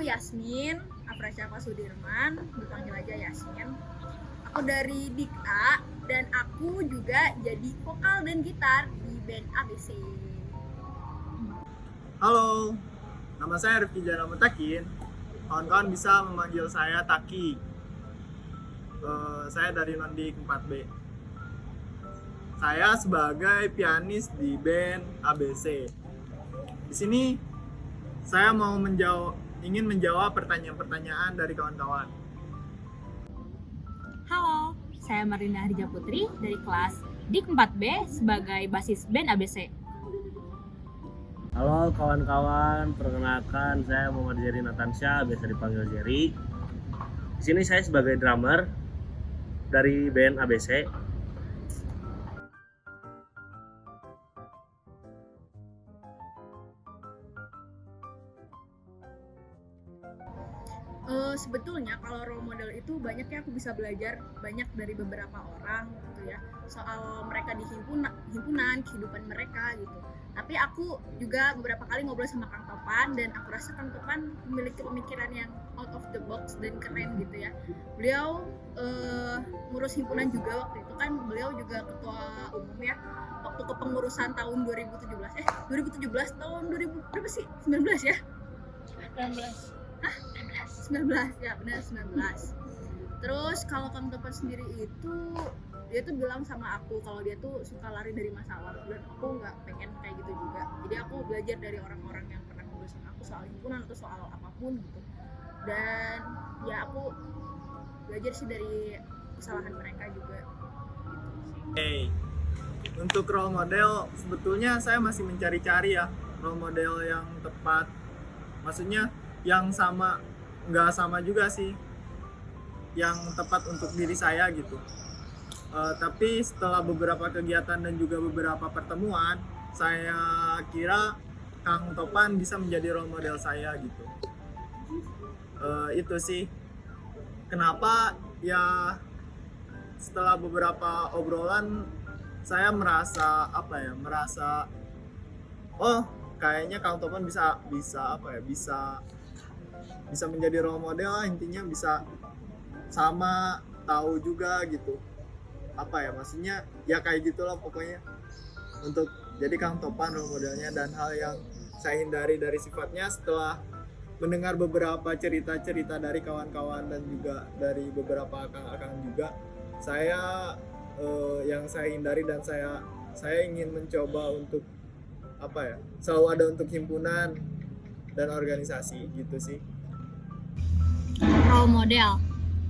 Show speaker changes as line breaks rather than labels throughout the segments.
Yasmin Afrasyafa Sudirman, dipanggil aja Yasmin. Aku dari Dik A dan aku juga jadi vokal dan gitar di band ABC.
Halo, nama saya Rifki Jana Mutakin. Kawan-kawan bisa memanggil saya Taki. Saya dari Nondik 4B. Saya sebagai pianis di band ABC. Di sini saya mau ingin menjawab pertanyaan-pertanyaan dari kawan-kawan.
Halo, saya Marina Harja Putri dari kelas DIK 4B sebagai basis band ABC.
Halo kawan-kawan, perkenalkan saya Muhammad Jerry Natansyah, biasa dipanggil Jerry. Di sini saya sebagai drummer dari band ABC.
Sebetulnya kalau role model itu banyak ya, aku bisa belajar banyak dari beberapa orang gitu ya, soal mereka di himpunan, kehidupan mereka gitu. Tapi aku juga beberapa kali ngobrol sama Kang Topan dan aku rasa Kang Topan memiliki pemikiran yang out of the box dan keren gitu ya. Beliau ngurus himpunan juga, waktu itu kan beliau juga ketua umum ya, waktu kepengurusan tahun 2017 tahun 2000 berapa sih? 19 ya? 19 ya, benar 19. Terus kalau Kang Topan sendiri itu dia tuh bilang sama aku kalau dia tuh suka lari dari masalah dan aku nggak pengen kayak gitu juga. Jadi aku belajar dari orang-orang yang pernah ngobrol sama aku soal himpunan atau soal apapun gitu. Dan ya aku belajar sih dari kesalahan mereka juga gitu.
Untuk role model sebetulnya saya masih mencari-cari ya role model yang tepat. Maksudnya yang nggak sama juga sih, yang tepat untuk diri saya gitu. Tapi setelah beberapa kegiatan dan juga beberapa pertemuan, saya kira Kang Topan bisa menjadi role model saya gitu. Itu sih kenapa ya, setelah beberapa obrolan saya merasa oh kayaknya Kang Topan bisa menjadi role model lah, intinya bisa sama tahu juga gitu maksudnya ya kayak gitulah pokoknya, untuk jadi Kang Topan role modelnya. Dan hal yang saya hindari dari sifatnya setelah mendengar beberapa cerita-cerita dari kawan-kawan dan juga dari beberapa akang-akang juga, saya yang saya hindari dan saya ingin mencoba untuk selalu ada untuk himpunan dan organisasi gitu sih.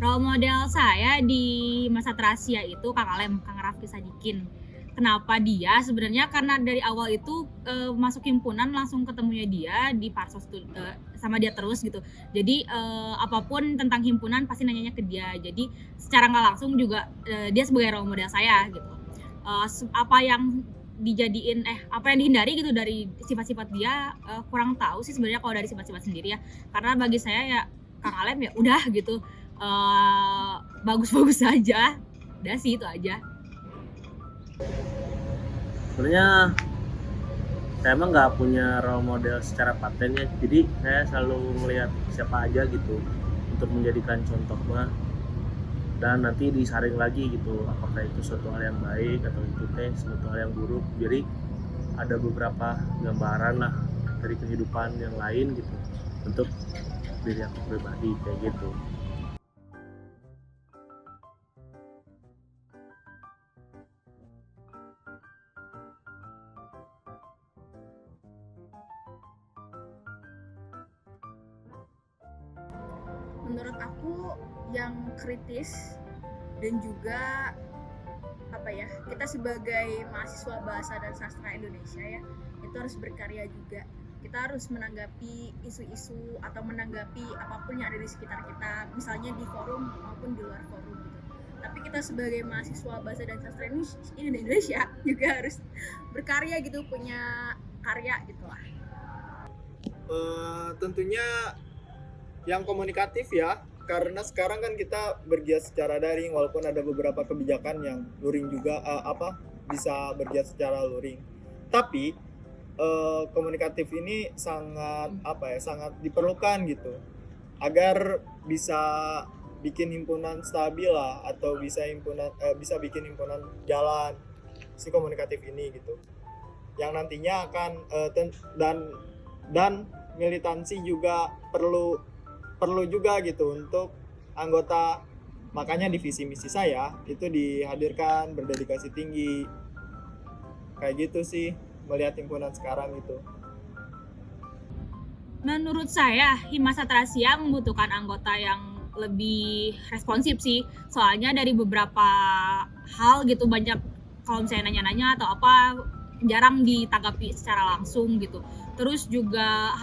Role model saya di masa Trasia itu Kang Alem, Kang Raffi Sadikin. Kenapa dia? Sebenarnya karena dari awal itu masuk himpunan langsung ketemunya dia di Parsos sama dia terus gitu. Jadi apapun tentang himpunan pasti nanyanya ke dia. Jadi secara nggak langsung juga dia sebagai role model saya gitu. Apa yang dihindari gitu dari sifat-sifat dia kurang tahu sih sebenarnya kalau dari sifat-sifat sendiri ya. Karena bagi saya ya Kang Alem ya udah gitu, bagus-bagus aja, udah sih itu aja.
Sebenarnya saya emang nggak punya role model secara paten ya, jadi saya selalu melihat siapa aja gitu untuk menjadikan contoh mah, dan nanti disaring lagi gitu apakah itu suatu hal yang baik atau itu suatu hal yang buruk. Jadi ada beberapa gambaran lah dari kehidupan yang lain gitu untuk diri aku pribadi kayak gitu.
Menurut aku yang kritis dan juga kita sebagai mahasiswa bahasa dan sastra Indonesia ya, itu harus berkarya juga. Kita harus menanggapi isu-isu atau menanggapi apapun yang ada di sekitar kita, misalnya di forum maupun di luar forum gitu. Tapi kita sebagai mahasiswa bahasa dan sastra Indonesia juga harus berkarya gitu, punya karya gitu lah.
Tentunya yang komunikatif ya, karena sekarang kan kita bergiat secara daring, walaupun ada beberapa kebijakan yang luring juga bisa bergiat secara luring. Tapi komunikatif ini sangat sangat diperlukan gitu. agar bisa bikin himpunan stabil lah, atau bisa bikin himpunan jalan si komunikatif ini gitu, yang nantinya akan dan militansi juga perlu juga gitu untuk anggota. Makanya di visi misi saya itu dihadirkan berdedikasi tinggi, kayak gitu sih melihat himpunan sekarang itu.
Menurut saya, Hima Satrasia membutuhkan anggota yang lebih responsif sih. Soalnya dari beberapa hal gitu, banyak kalau misalnya nanya-nanya atau apa, jarang ditanggapi secara langsung gitu. Terus juga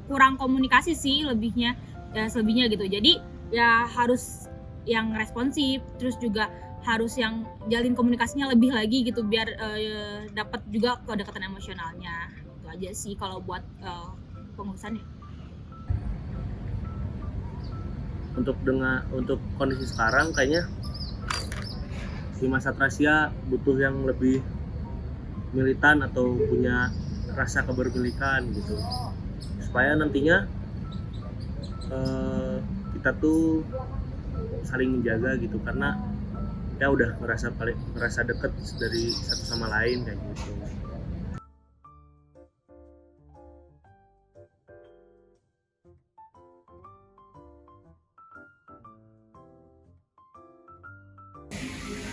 kurang komunikasi sih selebihnya gitu. Jadi ya harus yang responsif, terus juga harus yang jalin komunikasinya lebih lagi gitu, biar dapat juga kedekatan emosionalnya. Itu aja sih kalau buat pengurusannya.
Untuk kondisi sekarang kayaknya Hima Satrasia butuh yang lebih militan atau punya rasa keberpilikan gitu, supaya nantinya kita tuh saling menjaga gitu, karena ya udah merasa deket dari satu sama lain kayak gitu.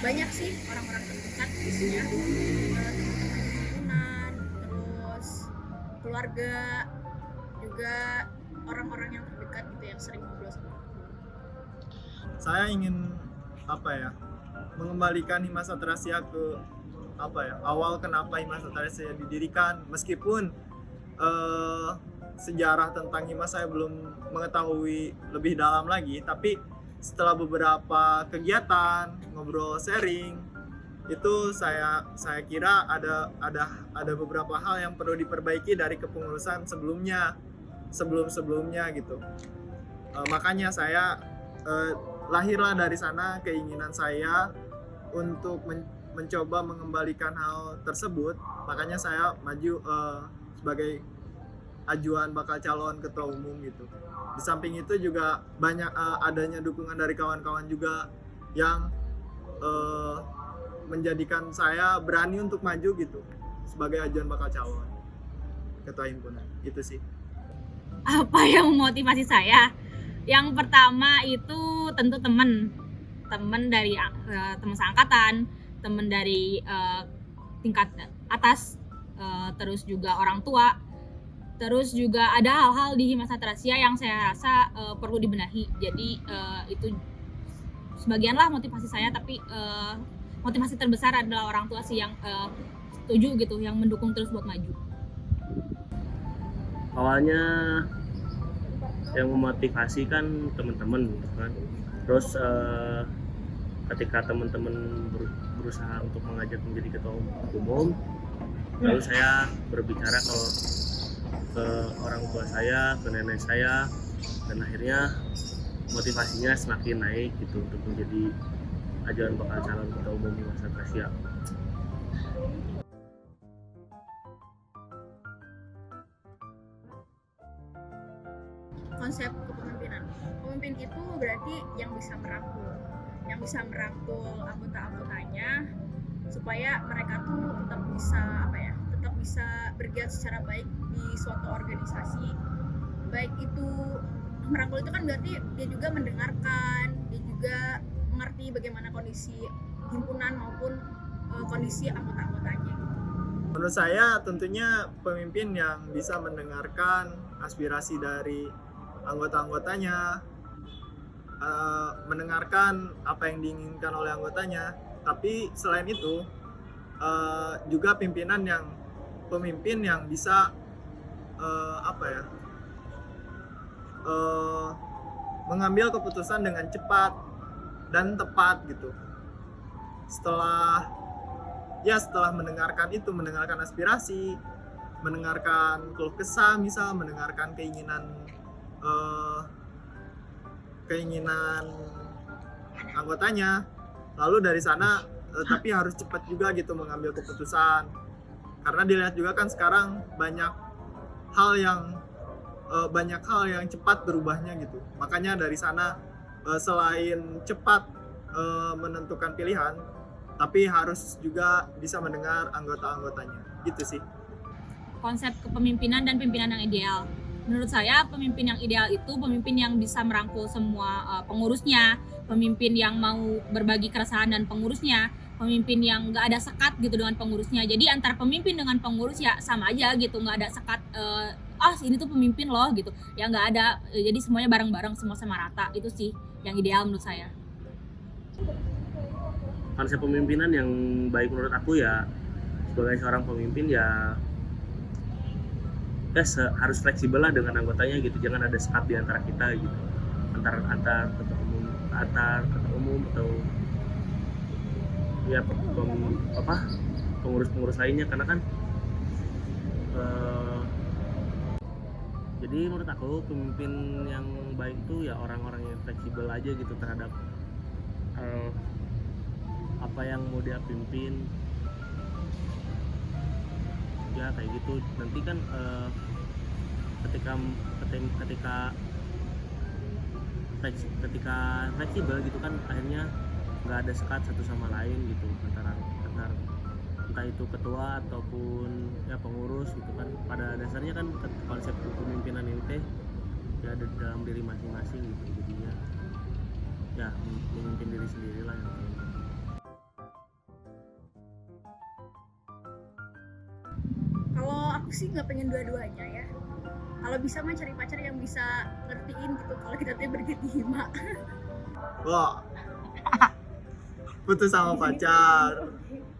Banyak sih orang-orang terdekat biasanya, teman-teman himpunan, terus keluarga, juga orang-orang yang terdekat gitu yang sering ngobrol sama aku.
Saya ingin mengembalikan Hima Satrasia ke awal kenapa Hima Satrasia didirikan, meskipun sejarah tentang Hima saya belum mengetahui lebih dalam lagi, tapi setelah beberapa kegiatan ngobrol sharing itu saya kira ada beberapa hal yang perlu diperbaiki dari kepengurusan sebelumnya gitu. Makanya saya lahirlah dari sana keinginan saya untuk mencoba mengembalikan hal tersebut. Makanya saya maju sebagai ajuan bakal calon ketua umum gitu. Di samping itu juga banyak adanya dukungan dari kawan-kawan juga yang menjadikan saya berani untuk maju gitu sebagai ajuan bakal calon ketua himpunan. Itu sih.
Apa yang memotivasi saya? Yang pertama itu tentu teman dari teman seangkatan, teman dari tingkat atas, terus juga orang tua. Terus juga ada hal-hal di Hima Satrasia yang saya rasa perlu dibenahi. Jadi itu sebagian lah motivasi saya, tapi motivasi terbesar adalah orang tua sih yang setuju gitu, yang mendukung terus buat maju.
Awalnya yang memotivasi kan teman-teman gitu kan. Terus ketika teman-teman berusaha untuk mengajak menjadi ketua umum, lalu saya berbicara ke orang tua saya, ke nenek saya, dan akhirnya motivasinya semakin naik gitu untuk menjadi ajuan bakal calon ketua umum Hima Satrasia.
Konsep kepemimpinan, pemimpin itu berarti yang bisa merangkul anggota-anggotanya supaya mereka tuh tetap bisa bergerak secara baik di suatu organisasi. Baik itu merangkul itu kan berarti dia juga mendengarkan, dia juga mengerti bagaimana kondisi himpunan maupun kondisi anggota-anggotanya.
Menurut saya tentunya pemimpin yang bisa mendengarkan aspirasi dari anggota-anggotanya, mendengarkan apa yang diinginkan oleh anggotanya. Tapi selain itu juga pemimpin yang bisa mengambil keputusan dengan cepat dan tepat gitu. Setelah mendengarkan aspirasi, mendengarkan keluh kesah, misal mendengarkan keinginan anggotanya, lalu dari sana tapi harus cepat juga gitu mengambil keputusan, karena dilihat juga kan sekarang banyak hal yang banyak hal yang cepat berubahnya gitu. Makanya dari sana selain cepat menentukan pilihan, tapi harus juga bisa mendengar anggota-anggotanya. Gitu sih.
Konsep kepemimpinan dan pimpinan yang ideal. Menurut saya pemimpin yang ideal itu pemimpin yang bisa merangkul semua pengurusnya, pemimpin yang mau berbagi keresahan dan pengurusnya, pemimpin yang nggak ada sekat gitu dengan pengurusnya. Jadi antar pemimpin dengan pengurus ya sama aja gitu, nggak ada sekat ini tuh pemimpin loh gitu. Ya nggak ada, jadi semuanya bareng-bareng, semua sama rata. Itu sih yang ideal menurut saya.
Konsep pemimpinan yang baik menurut aku ya, sebagai seorang pemimpin ya harus fleksibel lah dengan anggotanya gitu, jangan ada sekat di antara kita gitu, antar ketua umum atau ya pengurus lainnya, karena kan jadi menurut aku pemimpin yang baik itu ya orang-orang yang fleksibel aja gitu terhadap apa yang mau dia pimpin ya, kayak gitu. Nanti kan ketika fleksibel gitu kan akhirnya nggak ada sekat satu sama lain gitu antara entah itu ketua ataupun ya pengurus gitu kan. Pada dasarnya kan konsep kepemimpinan ini teh ya ada di dalam diri masing-masing gitu, jadinya ya memimpin diri sendiri lah yang penting.
Kalau aku sih nggak pengen dua-duanya ya. Kalau bisa mah cari pacar yang bisa ngertiin gitu. Kalau kita tuh bergema.
Wah, putus sama pacar.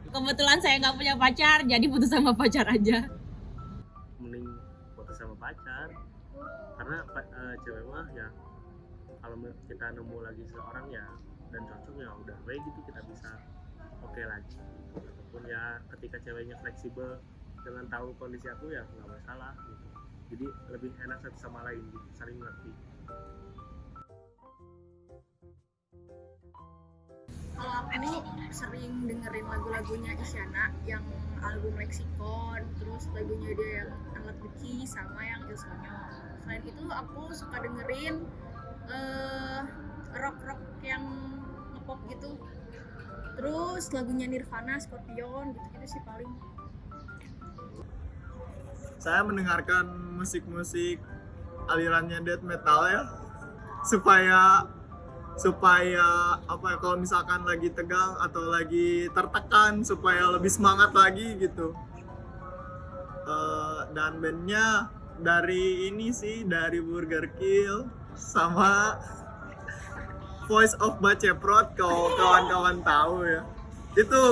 Kebetulan saya nggak punya pacar, jadi putus sama pacar aja.
Mending putus sama pacar, karena cewek mah ya kalau kita nemu lagi seorang ya dan cocok ya udah baik gitu, kita bisa oke lagi gitu. Ataupun ya ketika ceweknya fleksibel dengan tahu kondisi aku ya nggak masalah gitu, jadi lebih enak satu sama lain gitu, saling ngerti.
Kalau aku sering dengerin lagu-lagunya Isyana yang album Lexicon, terus lagunya dia yang Alat Beki sama yang Il Sogno. Selain itu aku suka dengerin rock-rock yang ngepop gitu. Terus lagunya Nirvana, Scorpion gitu-gitu sih paling.
Saya mendengarkan musik-musik alirannya death metal ya, supaya apa ya, kalau misalkan lagi tegang atau lagi tertekan supaya lebih semangat lagi gitu. Dan bandnya dari ini sih, dari Burger Kill sama Voice of Baceprot, kalau kawan-kawan tahu ya, itu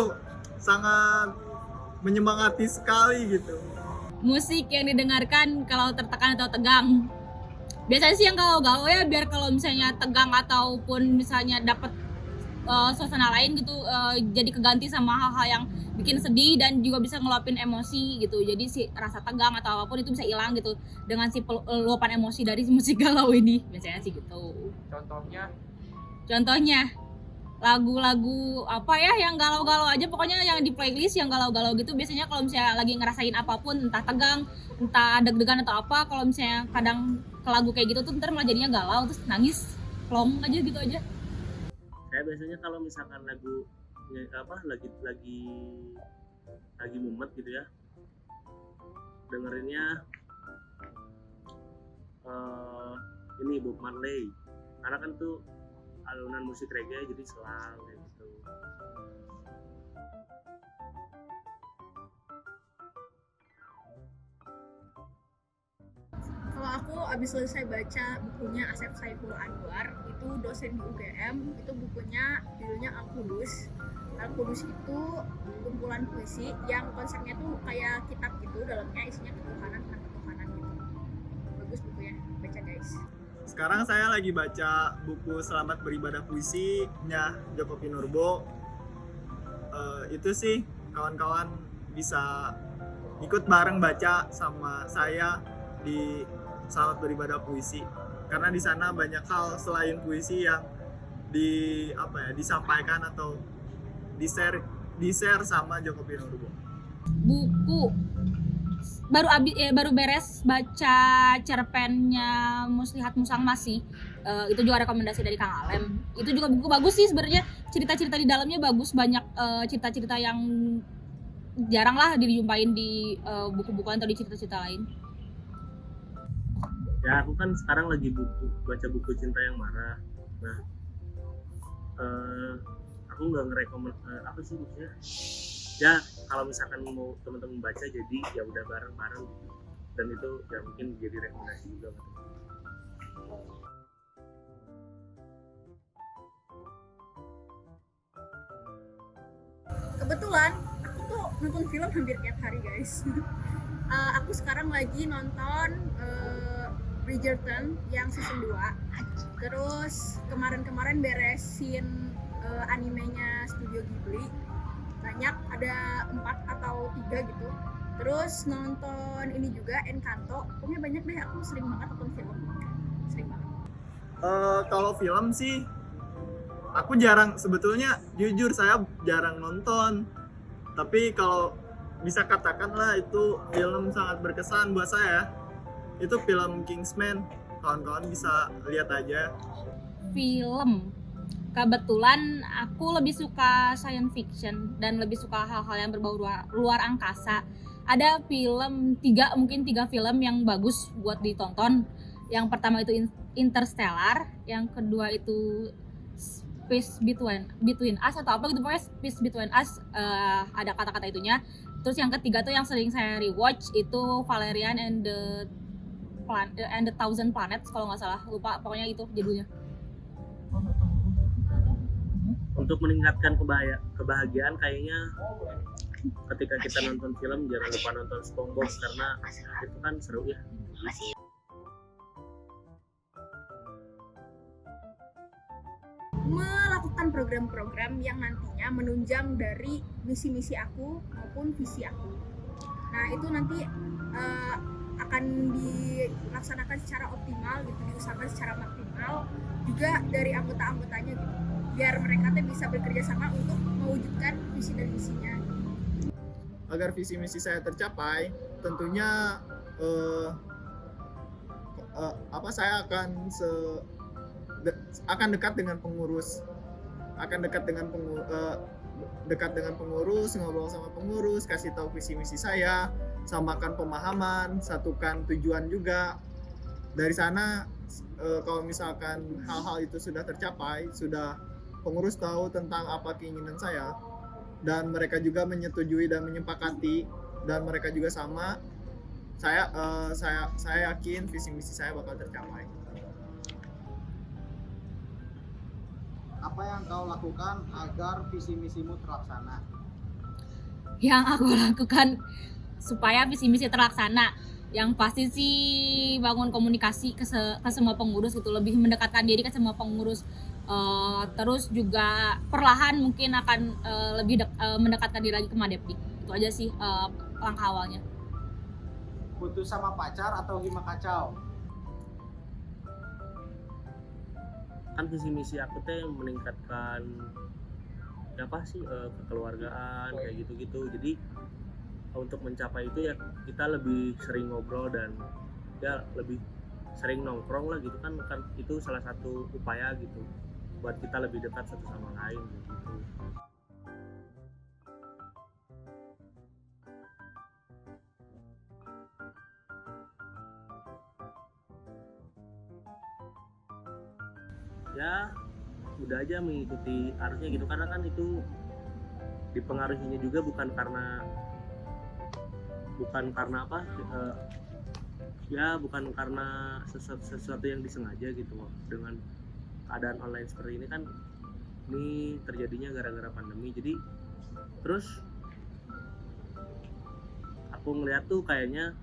sangat menyemangati sekali gitu.
Musik yang didengarkan kalau tertekan atau tegang, biasanya sih yang galau-galau ya, biar kalau misalnya tegang ataupun misalnya dapat suasana lain gitu, jadi keganti sama hal-hal yang bikin sedih dan juga bisa ngeluapin emosi gitu. Jadi si rasa tegang atau apapun itu bisa hilang gitu dengan si luapan emosi dari musik galau ini, biasanya sih gitu. Contohnya lagu-lagu apa ya yang galau-galau aja, pokoknya yang di playlist yang galau-galau gitu. Biasanya kalau misalnya lagi ngerasain apapun, entah tegang, entah deg-degan atau apa, kalau misalnya kadang ke lagu kayak gitu tuh ntar malah jadinya galau, terus nangis plong aja gitu aja.
Saya biasanya kalau misalkan lagu ya, lagi mumet gitu ya, dengerinnya ini Bob Marley, karena kan tuh alunan musik reggae jadi selang kayak gitu.
Kalau aku abis selesai baca bukunya Asep Saiful Anwar, itu dosen di UGM, itu bukunya judulnya Al-Qudus. Al-Qudus itu kumpulan puisi yang konsepnya tuh kayak kitab gitu, dalamnya isinya ketuhanan tentang ketuhanan gitu. Bagus bukunya, baca guys.
Sekarang saya lagi baca buku Selamat Beribadah Puisi-nya Joko Pinurbo. Itu sih kawan-kawan bisa ikut bareng baca sama saya di Selamat Beribadah Puisi, karena di sana banyak hal selain puisi yang disampaikan atau di share sama Joko Pinurbo.
Buku baru beres baca cerpennya Muslihat Musangmas sih. Itu juga rekomendasi dari Kang Alem. Itu juga buku bagus sih sebenarnya, cerita-cerita di dalamnya bagus, banyak cerita-cerita yang jarang lah dijumpain di buku-buku atau di cerita-cerita lain.
Ya aku kan sekarang lagi baca buku Cinta yang Marah. Nah aku nggak ngerekomend apa sih bukunya, ya kalau misalkan mau teman-teman baca jadi ya udah bareng-bareng gitu, dan itu ya mungkin jadi rekomendasi juga.
Kebetulan aku tuh nonton film hampir tiap hari guys. Aku sekarang lagi nonton Bridgerton yang season 2. Terus kemarin-kemarin beresin animenya Studio Ghibli. Banyak, ada 4 atau 3 gitu. Terus nonton ini juga Encanto. Pokoknya banyak deh, aku sering banget nonton film. Sering banget.
Kalau film sih aku jarang, sebetulnya jujur saya jarang nonton. Tapi kalau bisa katakanlah itu film sangat berkesan buat saya, itu film Kingsman. Kawan-kawan bisa lihat aja.
Film, kebetulan aku lebih suka science fiction dan lebih suka hal-hal yang berbau luar angkasa. Ada mungkin tiga film yang bagus buat ditonton. Yang pertama itu Interstellar, yang kedua itu Space Between Us atau apa gitu, pokoknya Space Between Us, ada kata-kata itunya. Terus yang ketiga tuh yang sering saya rewatch itu Valerian and the Thousand Planets kalau nggak salah, lupa pokoknya itu judulnya.
Untuk meningkatkan kebahagiaan kayaknya ketika kita nonton film jangan lupa nonton SpongeBob karena itu kan seru ya.
Melakukan program-program yang nantinya menunjang dari misi-misi aku maupun visi aku. Nah itu nanti akan dilaksanakan secara optimal gitu, diusahakan secara maksimal juga dari anggota-anggotanya gitu, biar mereka tuh bisa bekerja sama untuk mewujudkan visi dan misinya.
Agar visi misi saya tercapai, tentunya saya akan dekat dengan pengurus, ngobrol sama pengurus, kasih tahu visi misi saya, samakan pemahaman, satukan tujuan juga. Dari sana kalau misalkan hal-hal itu sudah tercapai, sudah pengurus tahu tentang apa keinginan saya, dan mereka juga menyetujui dan menyepakati, dan mereka juga sama, saya yakin visi misi saya bakal tercapai.
Apa yang kau lakukan agar visi misimu terlaksana?
Yang aku lakukan supaya visi misi terlaksana, yang pasti sih bangun komunikasi ke semua pengurus itu, lebih mendekatkan diri ke semua pengurus. Terus juga perlahan mungkin akan lebih mendekatkan diri lagi ke Madepdik. Itu aja sih langkah awalnya.
Putus sama pacar atau gimana kacau?
Kan visi misi aku teh meningkatkan apa sih kekeluargaan kayak gitu-gitu. Jadi untuk mencapai itu ya kita lebih sering ngobrol dan ya lebih sering nongkrong lah gitu kan itu salah satu upaya gitu buat kita lebih dekat satu sama lain gitu. Ya udah aja mengikuti arusnya gitu, karena kan itu dipengaruhinya juga bukan karena apa bukan karena sesuatu yang disengaja gitu. Dengan keadaan online seperti ini kan, ini terjadinya gara-gara pandemi. Jadi terus aku ngeliat tuh kayaknya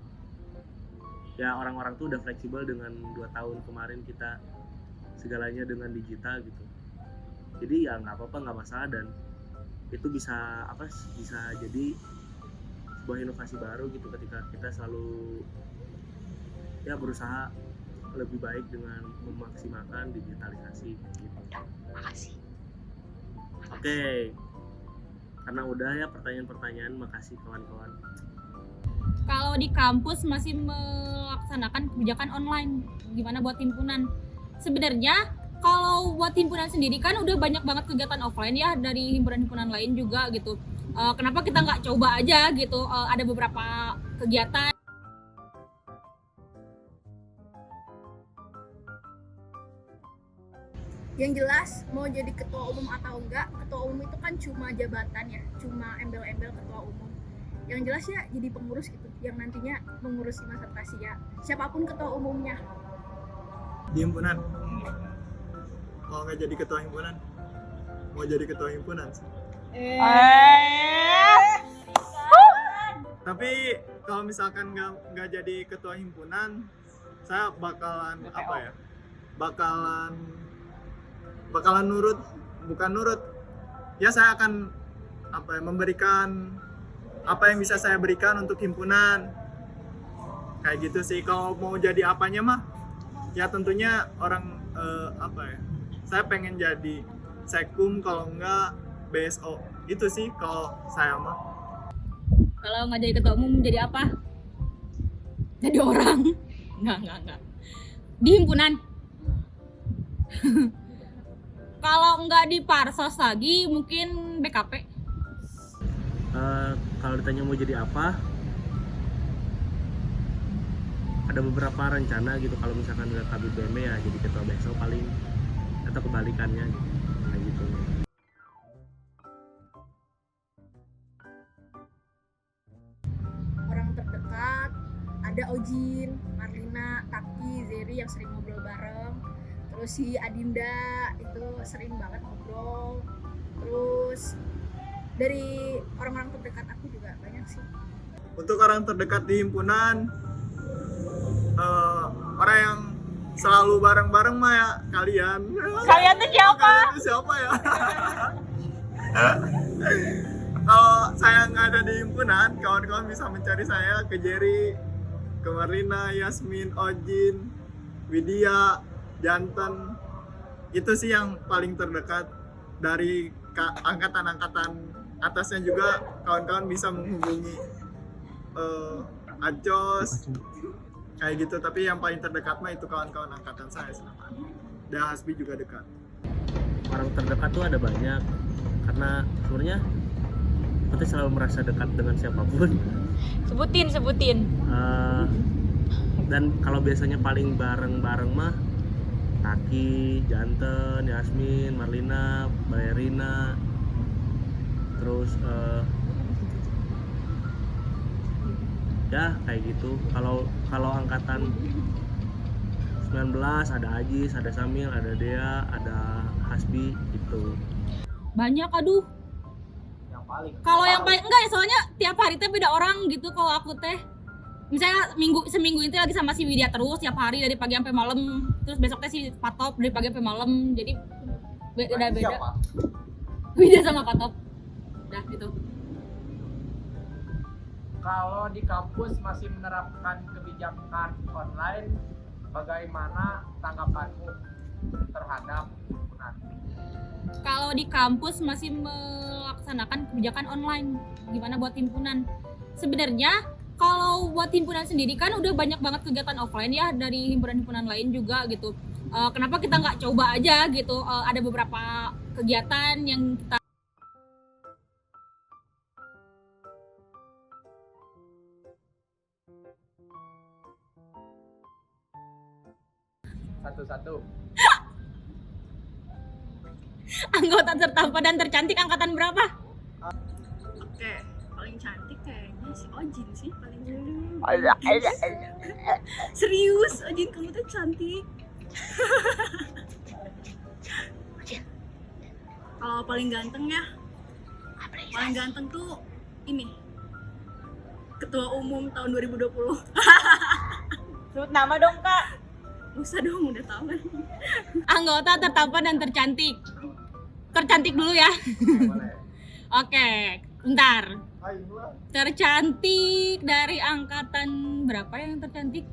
ya orang-orang tuh udah fleksibel dengan 2 tahun kemarin kita segalanya dengan digital gitu. Jadi ya nggak apa-apa, nggak masalah, dan itu bisa jadi sebuah inovasi baru gitu ketika kita selalu ya berusaha lebih baik dengan memaksimalkan digitalisasi gitu. Oke, karena udah ya pertanyaan-pertanyaan, makasih kawan-kawan.
Kalau Kalau di kampus masih melaksanakan kebijakan online, gimana buat himpunan? Sebenarnya kalau buat himpunan sendiri kan udah banyak banget kegiatan offline ya dari himpunan-himpunan lain juga gitu. Kenapa kita nggak coba aja gitu? Ada beberapa kegiatan.
Yang jelas mau jadi ketua umum atau enggak, ketua umum itu kan cuma jabatan ya, cuma embel-embel ketua umum. Yang jelas ya jadi pengurus gitu, yang nantinya mengurusi masa Trasia, siapapun ketua umumnya.
Di himpunan mau nggak jadi ketua himpunan, mau jadi ketua himpunan sih. Tapi kalau misalkan nggak jadi ketua himpunan, saya bakalan apa ya, bakalan nurut, bukan nurut ya, saya akan apa ya, memberikan apa yang bisa saya berikan untuk himpunan, kayak gitu sih. Kalau mau jadi apanya mah ya tentunya orang apa ya, saya pengen jadi sekum, kalau enggak BSO, itu sih kalau saya mah.
Kalau nggak jadi ketua umum jadi apa? Jadi orang? Enggak. Di himpunan. Kalau nggak di Parsos lagi mungkin BKP.
Kalau ditanya mau jadi apa, ada beberapa rencana gitu. Kalau misalkan nggak KBBM ya jadi ketua BSO paling, atau kebalikannya gitu. Kayak gitu.
Orang terdekat ada Ojin, Marlina, Taki, Zeri yang sering ngobrol bareng. Terus si Adinda itu sering banget ngobrol. Terus dari orang-orang terdekat aku juga banyak sih.
Untuk orang terdekat di himpunan, orang yang selalu bareng-bareng mah ya kalian.
Kalian tuh siapa?
Kalian tuh siapa ya? Kalau saya nggak ada di himpunan, kawan-kawan bisa mencari saya ke Jerry, ke Marlina, Yasmin, Ojin, Widya, Janten. Itu sih yang paling terdekat. Dari angkatan-angkatan atasnya juga kawan-kawan bisa menghubungi Ajos kayak gitu. Tapi yang paling terdekat mah itu kawan-kawan angkatan saya selama. Dan Hasbi juga dekat.
Orang terdekat tuh ada banyak, karena sebenarnya kita selalu merasa dekat dengan siapapun.
Sebutin.
Dan kalau biasanya paling bareng-bareng mah Taki, Janten, Yasmin, Marlina, Balerina, terus ya kayak gitu. Kalau angkatan 19 ada Ajis, ada Samil, ada Dea, ada Hasbi gitu.
Banyak, aduh.
Yang paling
Kalau yang paling enggak ya, soalnya tiap hari teh beda orang gitu. Kalau aku teh misalnya seminggu itu lagi sama si Widya terus tiap hari dari pagi sampai malam, terus besok teh si Patop dari pagi sampai malam, jadi beda.
siapa?
Widya sama Patop udah gitu.
Kalau di kampus masih menerapkan kebijakan online, bagaimana tanggapanmu terhadap himpunan?
Kalau di kampus masih melaksanakan kebijakan online, gimana buat himpunan? Sebenarnya kalau buat himpunan sendiri kan udah banyak banget kegiatan offline ya dari himpunan-himpunan lain juga gitu. Kenapa kita nggak coba aja gitu? Ada beberapa kegiatan yang kita
Satu-satu.
anggota tertampan dan tercantik angkatan berapa?
Oke, paling cantik kayaknya si Ojin sih paling serius. Ojin, kamu tuh cantik. Kalau paling ganteng ya, paling ganteng tuh ini ketua umum tahun 2020.
Sebut nama dong, Kak.
Usah dong, udah tahu kan.
Anggota tertampan dan tercantik. Tercantik dulu ya.
Boleh.
Oke, bentar.
Ayo lah.
Tercantik dari angkatan berapa yang tercantik?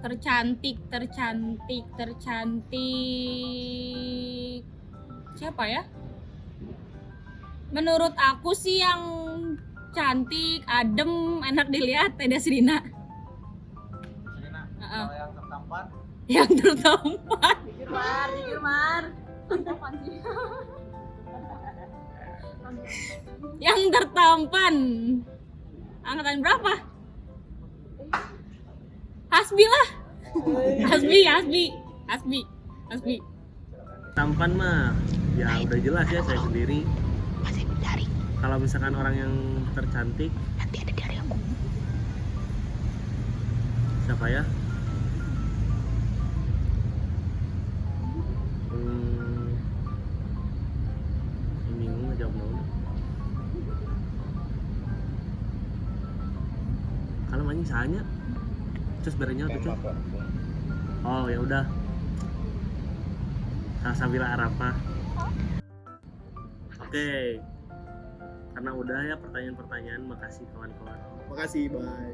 Tercantik. Siapa ya? Menurut aku sih yang cantik, adem, enak dilihat, Teh Desrina.
Serina,
Heeh.
kalau yang tertampan
Yang tertampan.
Jujur Mar.
Yang tertampan. Angkatan berapa? Hasbi lah. Hasbi.
Tampan mah ya udah jelas ya, saya sendiri. Kalau misalkan orang yang tercantik, nanti ada dari aku. Siapa ya? Bingung ngejawab mau. Kalau anjing sahanya, terus berenya tuh Cuk. Oh ya udah. Salsabila Arafah. Oke. Karena udah ya pertanyaan-pertanyaan, makasih kawan-kawan.
Makasih, bye.